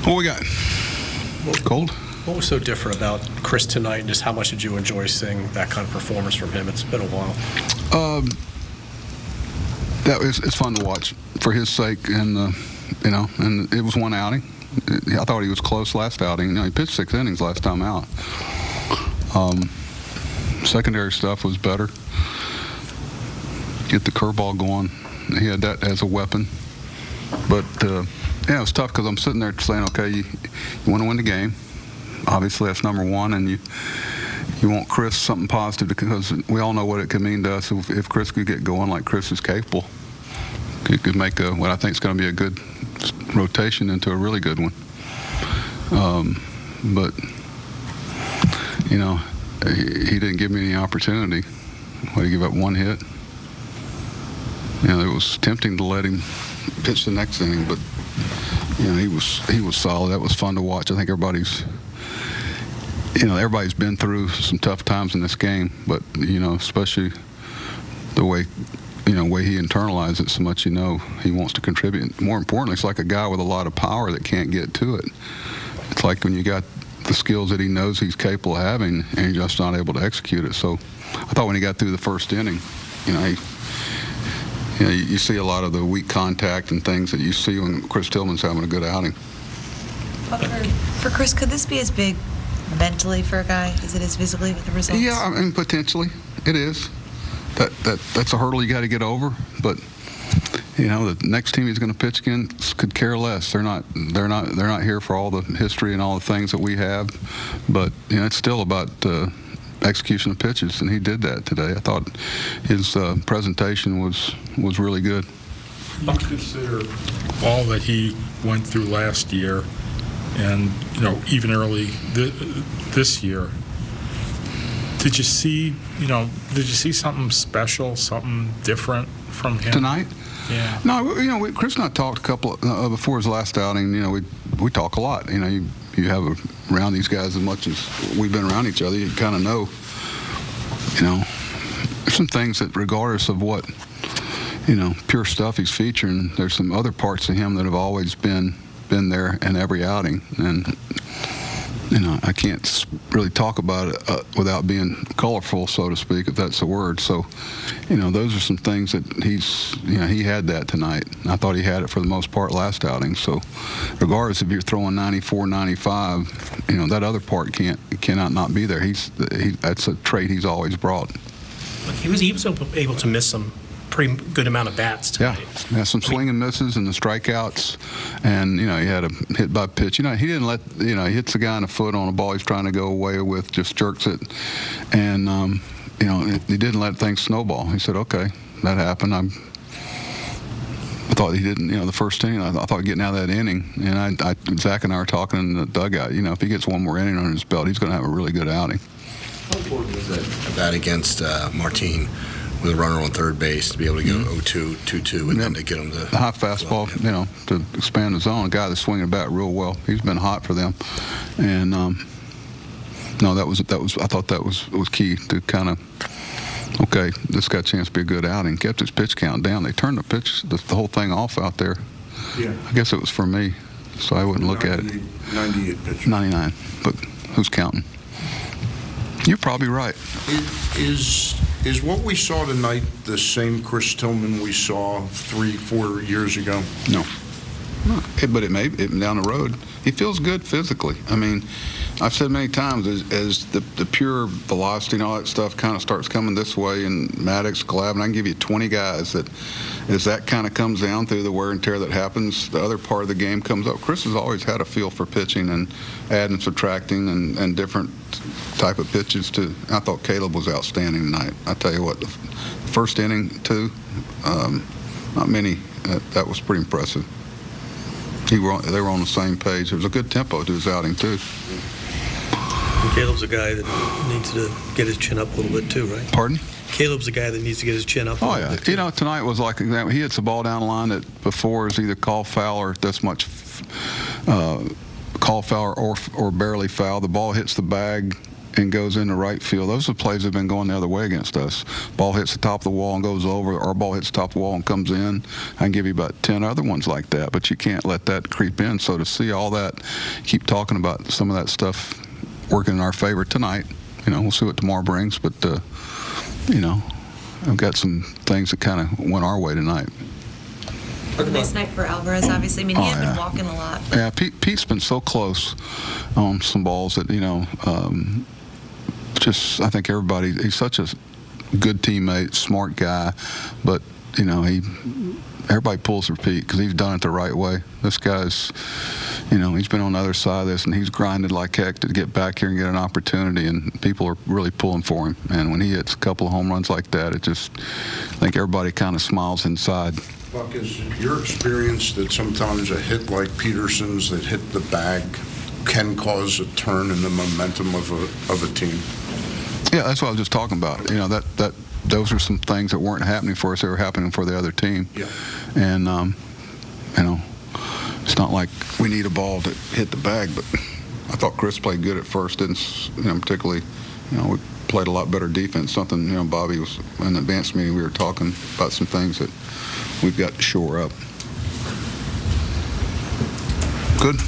What we got? Cold? What was so different about Chris tonight, and just how much did you enjoy seeing that kind of performance from him? It's been a while. It's fun to watch for his sake, and and it was one outing. I thought he was close last outing. He pitched 6 innings last time out. Secondary stuff was better. Get the curveball going. He had that as a weapon. But it was tough because I'm sitting there saying, okay, you want to win the game. Obviously, that's number one, and you want Chris something positive because we all know what it could mean to us if Chris could get going like Chris is capable. He could make what I think is going to be a good rotation into a really good one. But he didn't give me any opportunity. He gave up 1 hit. It was tempting to let him pitch the next inning, but he was solid. That was fun to watch. I think everybody's been through some tough times in this game, but especially the way he internalized it so much. He wants to contribute. More importantly, it's like a guy with a lot of power that can't get to it. It's like when you got the skills that he knows he's capable of having, and he's just not able to execute it. So I thought when he got through the first inning, you see a lot of the weak contact and things that you see when Chris Tillman's having a good outing. For Chris, could this be as big mentally for a guy as it is physically with the results? Yeah, I mean, potentially it is. That's a hurdle you got to get over. But the next team he's going to pitch against could care less. They're not here for all the history and all the things that we have. But it's still about execution of pitches, and he did that today. I thought his presentation was really good. You consider all that he went through last year, and even early this year. Did you see something special, something different from him tonight? Yeah. No, Chris and I talked a couple before his last outing. We talk a lot. You have around these guys as much as we've been around each other. You kind of know. There's some things that, regardless of what pure stuff he's featuring, there's some other parts of him that have always been there in every outing, and I can't really talk about it without being colorful, so to speak, if that's the word. So, those are some things that he had that tonight. I thought he had it for the most part last outing. So, regardless if you're throwing 94, 95, that other part cannot not be there. That's a trait he's always brought. But he was able to miss some pretty good amount of bats tonight. Yeah, some swing and misses and the strikeouts, and he had a hit by pitch. He didn't let he hits the guy in the foot on a ball he's trying to go away with, just jerks it, and he didn't let things snowball. He said, okay, that happened. I thought he didn't. The first inning, I thought getting out of that inning, and Zach and I were talking in the dugout. If he gets one more inning on his belt, he's going to have a really good outing. How important was that bat against Martin? With a runner on third base to be able to go 0-2, 2-2, and then to get him the high fastball, to expand the zone. A guy that's swinging the bat real well. He's been hot for them, and no, that was. I thought that was key to kind of, okay, this got a chance to be a good outing. Kept his pitch count down. They turned the whole thing off out there. Yeah. I guess it was for me, so I wouldn't look at it. 98 pitches. 99, but who's counting? You're probably right. Is what we saw tonight the same Chris Tillman we saw 3-4 years ago? No. But it may down the road. He feels good physically. I mean, I've said many times as the pure velocity and all that stuff kind of starts coming this way, and Maddox, Glavine, I can give you 20 guys that as that kind of comes down through the wear and tear that happens, the other part of the game comes up. Chris has always had a feel for pitching and adding, subtracting, and different type of pitches too. I thought Caleb was outstanding tonight. I tell you what, the first inning too, not many. That was pretty impressive. They were on the same page. There was a good tempo to his outing too. And Caleb's a guy that needs to get his chin up a little bit too, right? Pardon? Caleb's a guy that needs to get his chin up a little bit too. Tonight was like an example. He hits the ball down the line that before is either call foul or this much call foul or barely foul. The ball hits the bag and goes into right field. Those are the plays that have been going the other way against us. Ball hits the top of the wall and goes over, or ball hits the top of the wall and comes in. I can give you about 10 other ones like that, but you can't let that creep in. So to see all that, keep talking about some of that stuff working in our favor tonight. We'll see what tomorrow brings, but, I've got some things that kind of went our way tonight. Nice night for Alvarez, obviously. I mean, he had been walking a lot. Yeah, Pete's been so close on some balls that, I think he's such a good teammate, smart guy, but, everybody pulls for Pete because he's done it the right way. This guy's, he's been on the other side of this, and he's grinded like heck to get back here and get an opportunity, and people are really pulling for him. And when he hits a couple of home runs like that, I think everybody kind of smiles inside. Buck, is it your experience that sometimes a hit like Peterson's that hit the bag can cause a turn in the momentum of a team? Yeah, that's what I was just talking about. Those are some things that weren't happening for us; they were happening for the other team. Yeah. And it's not like we need a ball to hit the bag, but I thought Chris played good at first. Didn't particularly, we played a lot better defense. Something Bobby was in the advance meeting. We were talking about some things that we've got to shore up. Good.